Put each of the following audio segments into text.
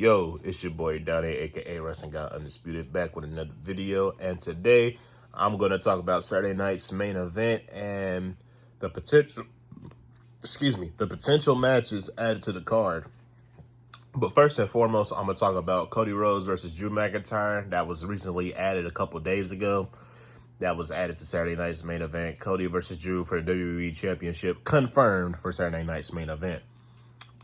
Yo, it's your boy Donnie, aka Wrestling Guy Undisputed, back with another video. And today I'm going to talk about Saturday night's main event and the potential matches added to the card. But first and foremost, I'm going to talk about Cody Rhodes versus Drew McIntyre. That was recently added a couple days ago. That was added to Saturday night's main event. Cody versus Drew for the WWE Championship, confirmed for Saturday night's main event.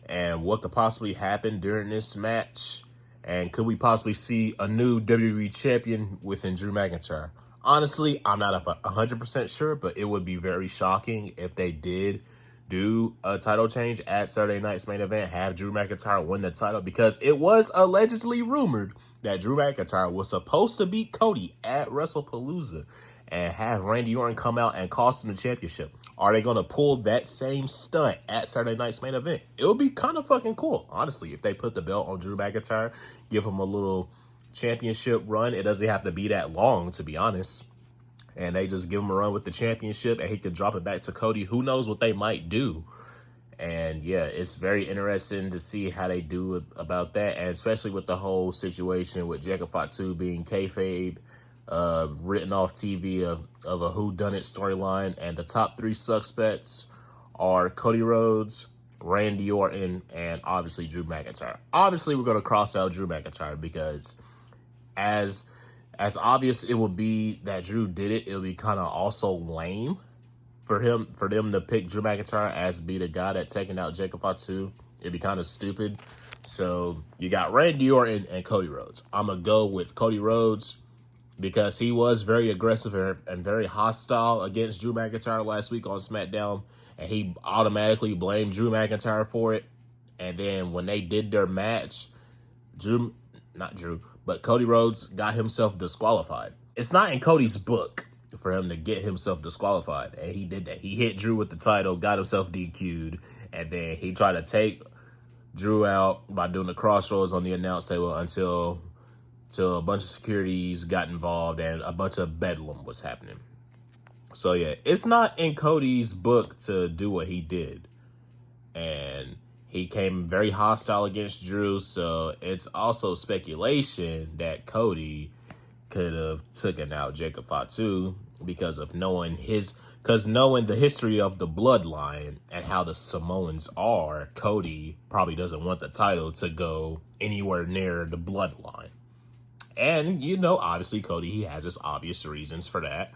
And what could possibly happen during this match? And could we possibly see a new WWE champion within Drew McIntyre? Honestly, I'm not 100% sure, but it would be very shocking if they did do a title change at Saturday night's main event, have Drew McIntyre win the title, because it was allegedly rumored that Drew McIntyre was supposed to beat Cody at WrestlePalooza and have Randy Orton come out and cost him the championship. Are they going to pull that same stunt at Saturday night's main event? It would be kind of fucking cool, honestly, if they put the belt on Drew McIntyre, give him a little championship run. It doesn't have to be that long, to be honest. And they just give him a run with the championship and he could drop it back to Cody. Who knows what they might do? And yeah, it's very interesting to see how they do about that. And especially with the whole situation with Jacob Fatu being kayfabe, written off TV of a whodunit storyline. And the top three suspects are Cody Rhodes, Randy Orton, and obviously Drew McIntyre. Obviously, we're going to cross out Drew McIntyre because as obvious it would be that Drew did it, it would be kind of also lame for them to pick Drew McIntyre as be the guy that's taking out Jacob Fatu. It'd be kind of stupid. So you got Randy Orton and Cody Rhodes. I'm going to go with Cody Rhodes because he was very aggressive and very hostile against Drew McIntyre last week on SmackDown, and he automatically blamed Drew McIntyre for it. And then when they did their match, Cody Rhodes got himself disqualified. It's not in Cody's book for him to get himself disqualified, and he did that. He hit Drew with the title, got himself DQ'd, and then he tried to take Drew out by doing the crossroads on the announce table until a bunch of securities got involved and a bunch of bedlam was happening. So yeah, it's not in Cody's book to do what he did. And he came very hostile against Drew, so it's also speculation that Cody could have taken out Jacob Fatu because of knowing the history of the bloodline and how the Samoans are. Cody probably doesn't want the title to go anywhere near the bloodline. And, obviously Cody, he has his obvious reasons for that.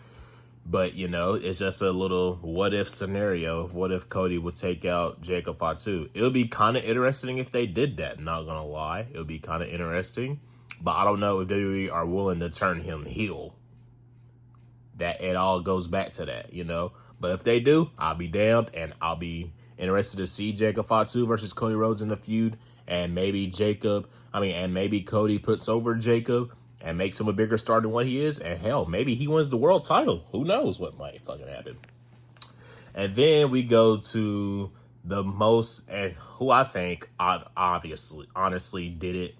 But, it's just a little what-if scenario. What if Cody would take out Jacob Fatu? It would be kind of interesting if they did that, not going to lie. It would be kind of interesting. But I don't know if WWE are willing to turn him heel. That it all goes back to that, But if they do, I'll be damned. And I'll be interested to see Jacob Fatu versus Cody Rhodes in the feud. And maybe Cody puts over Jacob and makes him a bigger star than what he is. And hell, maybe he wins the world title. Who knows what might fucking happen. And then we go to the most, and who I think honestly did it.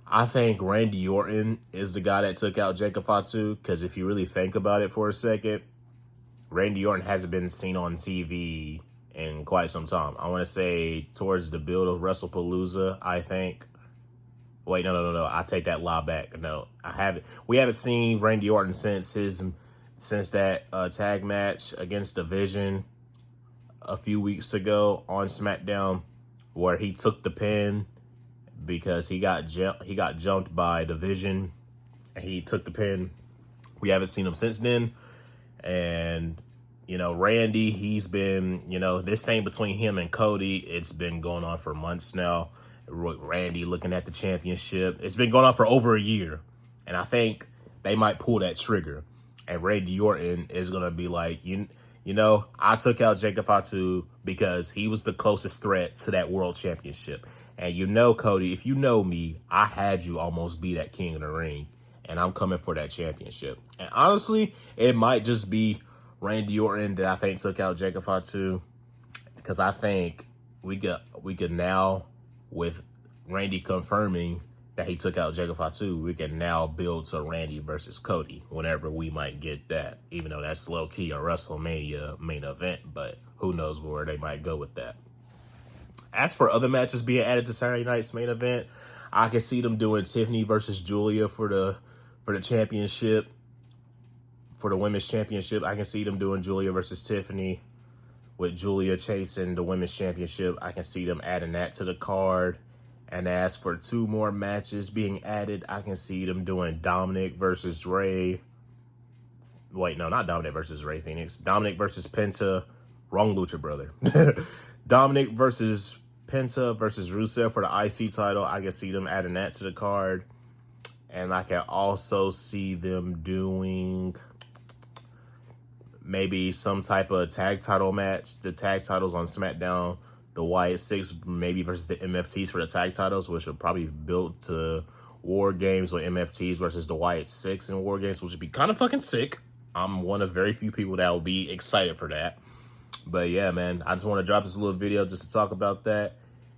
I think Randy Orton is the guy that took out Jacob Fatu. Because if you really think about it for a second, Randy Orton hasn't been seen on TV in quite some time. I want to say towards the build of WrestlePalooza, I think. Wait, no. I take that lie back. No, I haven't. We haven't seen Randy Orton since that tag match against Division a few weeks ago on SmackDown, where he took the pin because he got jumped by Division, and he took the pin. We haven't seen him since then, and Randy, he's been this thing between him and Cody. It's been going on for months now. Randy looking at the championship. It's been going on for over a year. And I think they might pull that trigger. And Randy Orton is going to be like, I took out Jacob Fatu because he was the closest threat to that world championship. And Cody, if you know me, I had you almost be that king of the ring. And I'm coming for that championship. And honestly, it might just be Randy Orton that I think took out Jacob Fatu. Because I think we could now, with Randy confirming that he took out Jacob Fatu, we can now build to Randy versus Cody whenever we might get that. Even though that's low-key a WrestleMania main event, but who knows where they might go with that. As for other matches being added to Saturday night's main event, I can see them doing Tiffany versus Julia for the championship, for the women's championship. I can see them doing Julia versus Tiffany, with Julia chasing the women's championship. I can see them adding that to the card. And as for 2 more matches being added, I can see them doing Dominic versus Ray. Wait, no, not Dominic versus Ray Phoenix. Dominic versus Penta. Wrong Lucha brother. Dominic versus Penta versus Rusev for the IC title. I can see them adding that to the card. And I can also see them doing maybe some type of tag title match. The tag titles on SmackDown. The Wyatt Six maybe versus the MFTs for the tag titles, which will probably build to War Games with MFTs versus the Wyatt Six in War Games, which would be kind of fucking sick. I'm one of very few people that will be excited for that. But yeah, man, I just want to drop this little video just to talk about that.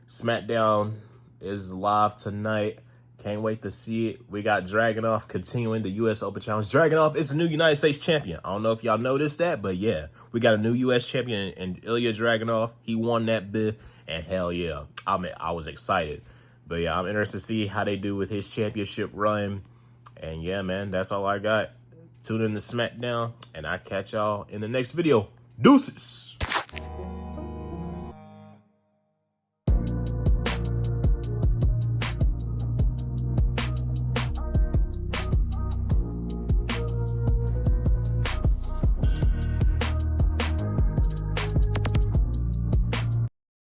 SmackDown is live tonight. Can't wait to see it. We got Dragunov continuing the U.S. Open Challenge. Dragunov is the new United States champion. I don't know if y'all noticed that, but yeah, we got a new U.S. champion in Ilya Dragunov. He won that bid, and hell yeah, I was excited. But yeah, I'm interested to see how they do with his championship run. And yeah, man, that's all I got. Tune in to SmackDown, and I catch y'all in the next video. Deuces!